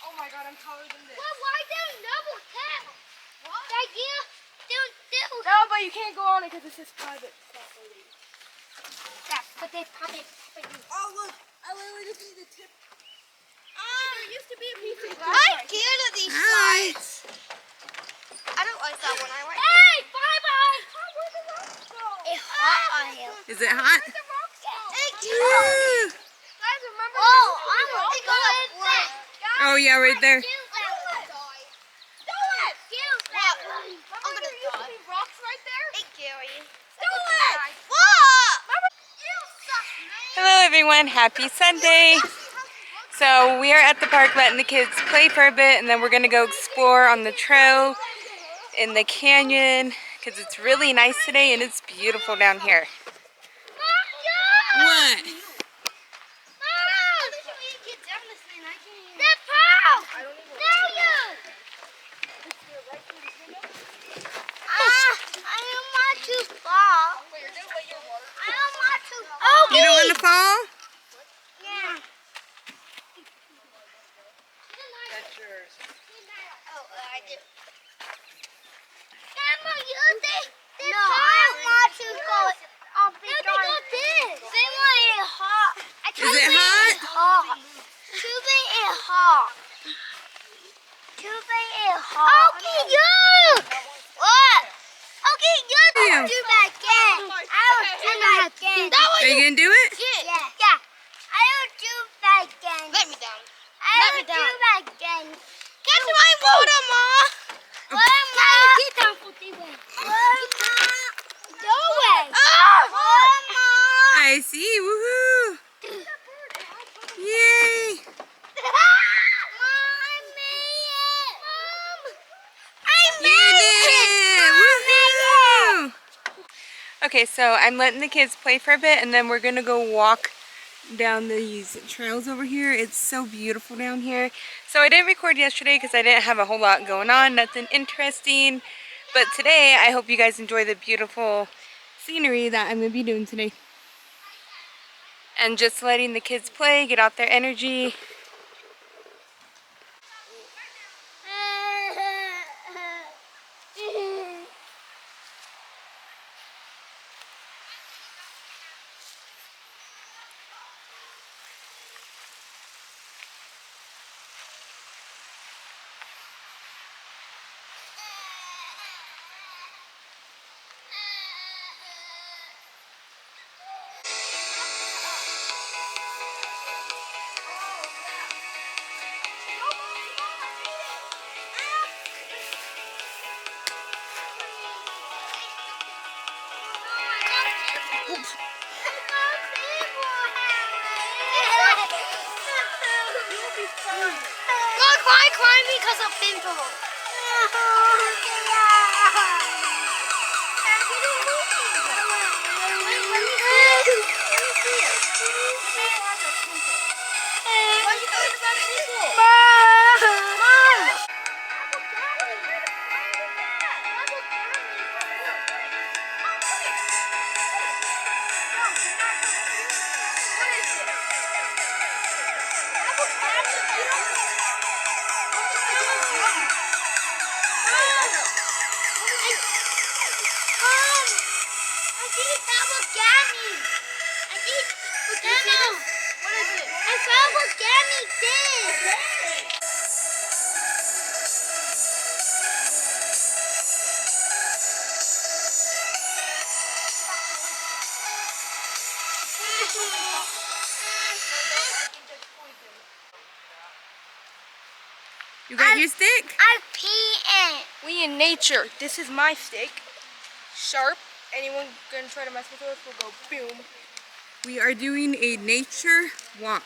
Oh my god, I'm taller than this. Well, why don't double tap? What? That gear, don't. No, but you can't go on it because this is private stuff. That's what they probably. Oh look, I literally just need the tip. There used to be a piece of glass. I'm scared of these slides. I don't like that one. I like. Hey, bye-bye. Where'd the rocks go? It's hot on here. Is it hot? Where'd the rocks go? Thank you. Woo! Guys, remember? Oh, I'm gonna go in there. Oh yeah, right there. I'm gonna die. I'm gonna There used to die. be rocks right there. Hey, Gary. What? What? You suck, man. Hello everyone, happy Sunday. So we are at the park letting the kids play for a bit, and then we're gonna go explore on the trail in the canyon because it's really nice today and it's beautiful down here. What? You don't want to fall? Yeah. That's yours. I did. Grandma, you think this no, I want to go. I'll be going this. They want it hot. Is it hot? Hot. Tubing is hot. Tubing is hot. Okay, you. What? Okay, you don't do that again. I will do that again. Are you gonna do it? Yeah. Yeah. I will do that again. Let me down. I will do that again. Get my water, Ma. What, Ma? Get down for the way. What, Ma? No way. What, Ma? I see, woohoo! Yay! You did it! Woohoo! Okay, so I'm letting the kids play for a bit and then we're gonna go walk down these trails over here. It's so beautiful down here. So I didn't record yesterday because I didn't have a whole lot going on, nothing interesting. But today I hope you guys enjoy the beautiful scenery that I'm gonna be doing today. And just letting the kids play, get out their energy. God, why climb because of pimple? You got your stick? I pee in. We in nature. This is my stick. Sharp. Anyone gonna try to mess with us will go boom. We are doing a nature walk.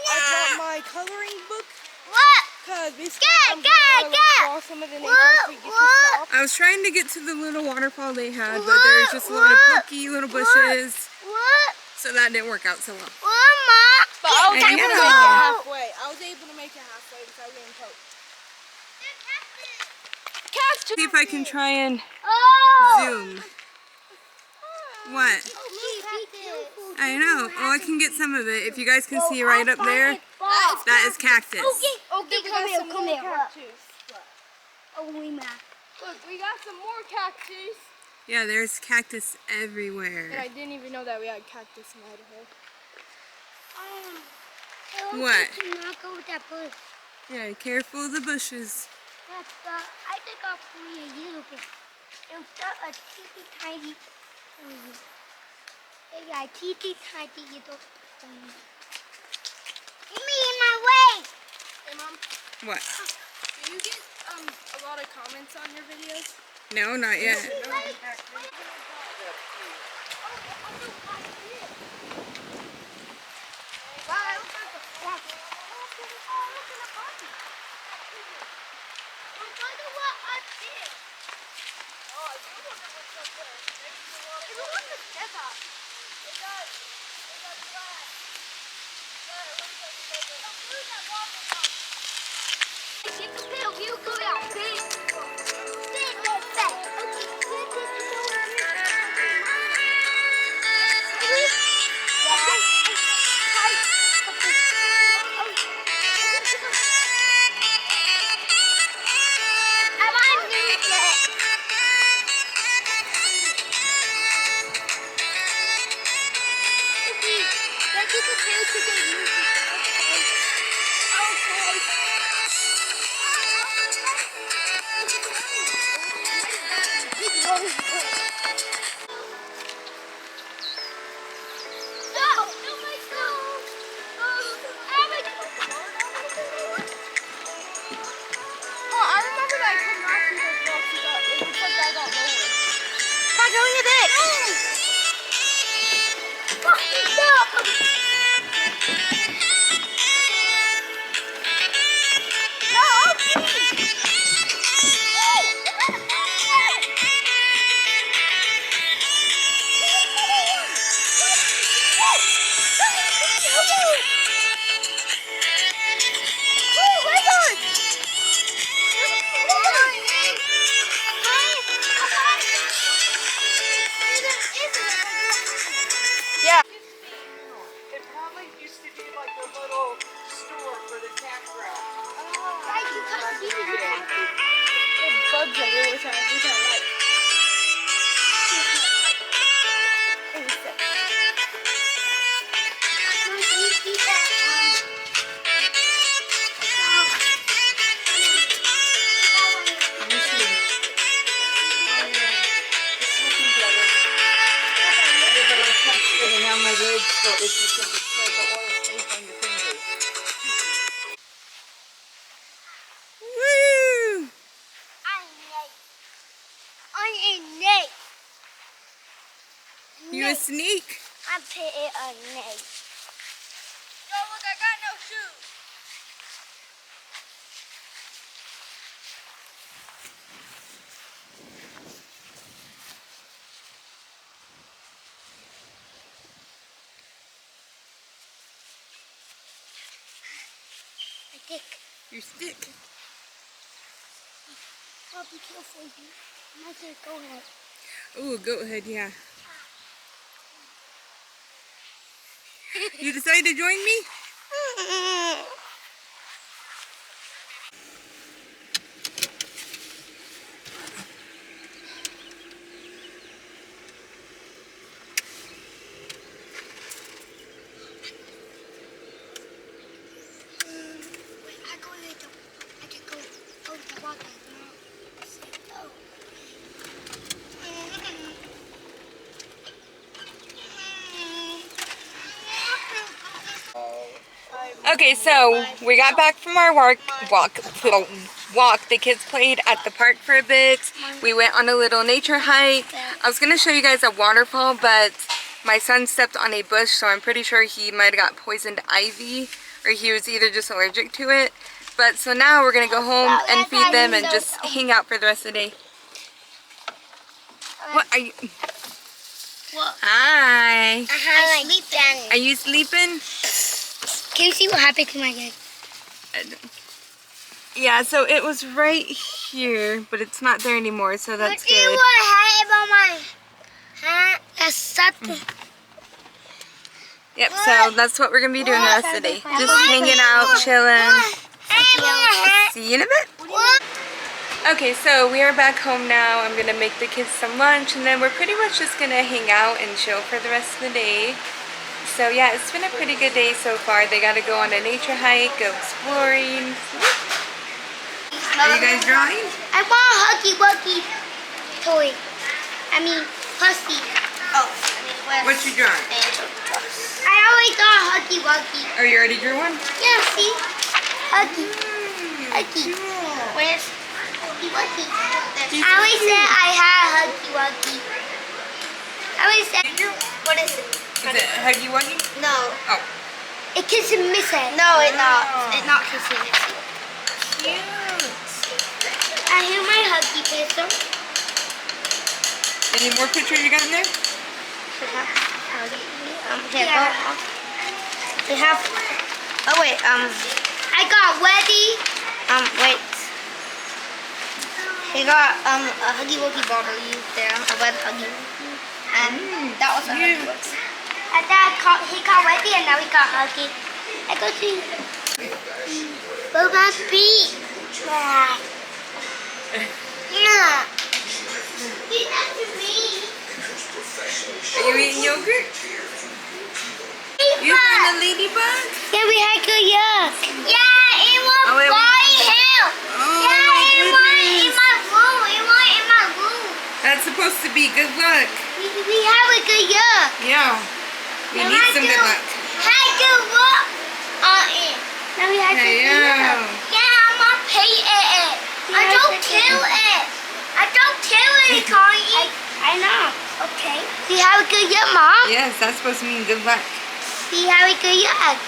I brought my coloring book What? because basically I'm Go, gonna go. draw some of the nature if we get to stop. I was trying to get to the little waterfall they had, but there was just a lot of pokey little bushes, What? so that didn't work out so well. What, Ma? But I was Hey, able to hello. make it halfway. I was able to make it halfway without getting poked. that's too. See if I can try and Oh! zoom. What? I know. Oh, I can get some of it. If you guys can see right up there, that is cactus. Okay, come here, come here. Cactus. Oh, we mad. Look, we got some more cactus. Yeah, there's cactus And everywhere. I didn't even know that we had cactus in Idaho. What? Do not go with that bush. Yeah, careful of the bushes. That's I think I'll pull you a little bit. It's got a teeny tiny pony. Yeah, teeny tiny little pony. Get me in my way. Hey, Mom, What? do you get a lot of comments on your videos? No, not yet. It probably used to be like a little store for the campground. There's bugs everywhere, which I like. Let me see. Oh, yeah. It's looking better. Yeah, but I touched it and now my legs feel itchy because it said the oil stays on your fingers. Woo! I'm a snake. You a sneak? I'm pitting a snake. Yo, look, I got no shoes. I think. Your stick. Oh, be careful. You might just go ahead. Ooh, goat head, yeah. You decided to join me? Wait, I can go over the water. Oh. Okay, so we got back from our walk. The kids played at the park for a bit. We went on a little nature hike. I was gonna show you guys a waterfall, but my son stepped on a bush, so I'm pretty sure he might have got poisoned ivy, or he was either just allergic to it. But so now we're gonna go home and feed them and just hang out for the rest of the day. What are you? What? Hi. I'm sleeping. Are you sleeping? Can you see what happened to my leg? Yeah, so it was right here, but it's not there anymore, so that's Do you good. want hat about my hat? That's something. Yep, so that's what we're gonna be doing the rest of the day. Just hanging out, chilling. See you in a bit. Okay, so we are back home now. I'm gonna make the kids some lunch, and then we're pretty much just gonna hang out and chill for the rest of the day. So yeah, it's been a pretty good day so far. They gotta go on a nature hike, go exploring. Are you guys drawing? I want a Huggy Wuggy toy. I mean, pussy. Oh, What you drawing? I always got a Huggy Wuggy. Oh, you already drew one? Yeah, see? Huggy. Huggy. Where's Huggy Wuggy? I always said I had a Huggy Wuggy. I always said, what is it? Is it Huggy Wuggy? no. Oh. It kisses missing. No, it's not. It's not kissing. Cute. I hear my Huggy pistol. Any more pictures you got in there? Here, Yeah. go. They have. Oh wait. I got Weddy. Wait. He got a Huggy Wuggy bottle used there. A red Huggy Wuggy. And that was a Huggy Wuggy. And then he got Weddy and now we got Huggy. I go to Boba Beach. Yeah. Yeah. He's after me. Are you eating yogurt? You found a ladybug? Yeah, we had good yuck. Yeah, it was Oh, it was- right here. Oh, Yeah, my it was in goodness. my room. It was in my room. That's supposed to be good luck. We have a good yuck. Yeah. We Now need I some do- good luck. Had to walk on it. Now we had to Hey, do yeah. it. Yeah, I'm gonna pay it. I don't kill it. I don't kill it, Connie. I know. Okay. We have a good yuck, Mom. Yes, that's supposed to mean good luck. We have a good yuck.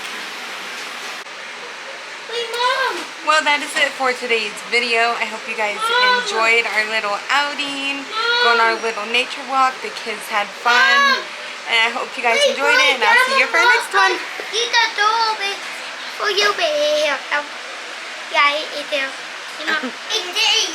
Wait, Mom. Well, that is it for today's video. I hope you guys enjoyed our little outing, going on our little nature walk. The kids had fun, and I hope you guys enjoyed it, and I'll see you for our next one. You got the door for you, baby. Yeah, it's there. It's there.